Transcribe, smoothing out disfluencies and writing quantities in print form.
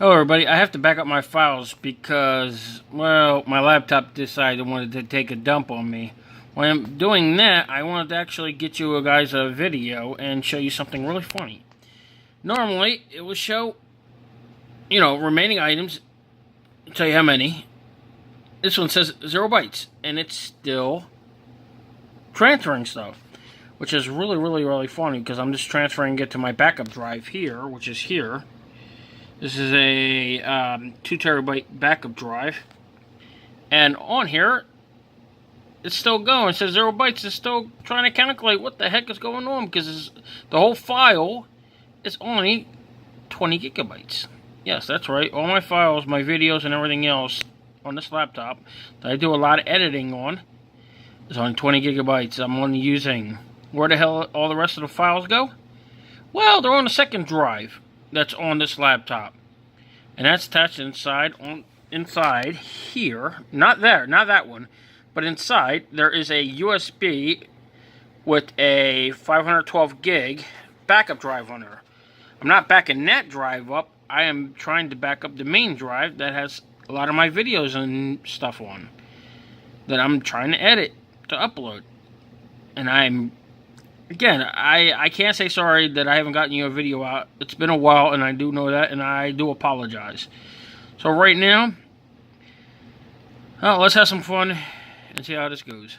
Hello everybody, I have to back up my files because, well, my laptop decided it wanted to take a dump on me. When I'm doing that, I wanted to actually get you guys a video and show you something really funny. Normally, it will show, remaining items, tell you how many. This one says 0 bytes, and it's still transferring stuff, which is really funny because I'm just transferring it to my backup drive here, which is here. This is a 2 terabyte backup drive, and on here it's still going. It says 0 bytes. It's still trying to calculate what the heck is going on because the whole file is only 20 gigabytes. Yes, that's right. All my files, my videos, and everything else on this laptop that I do a lot of editing on is on 20 gigabytes. I'm only using. Where the hell all the rest of the files go? Well, they're on the second drive that's on this laptop, and that's attached inside here, not that one, but inside there is a USB with a 512 gig backup drive on there. I'm not backing that drive up. I am trying to back up the main drive that has a lot of my videos and stuff on that I'm trying to edit to upload. And Again, I can't say sorry that I haven't gotten you a video out. It's been a while, and I do know that, and I do apologize. So right now, let's have some fun and see how this goes.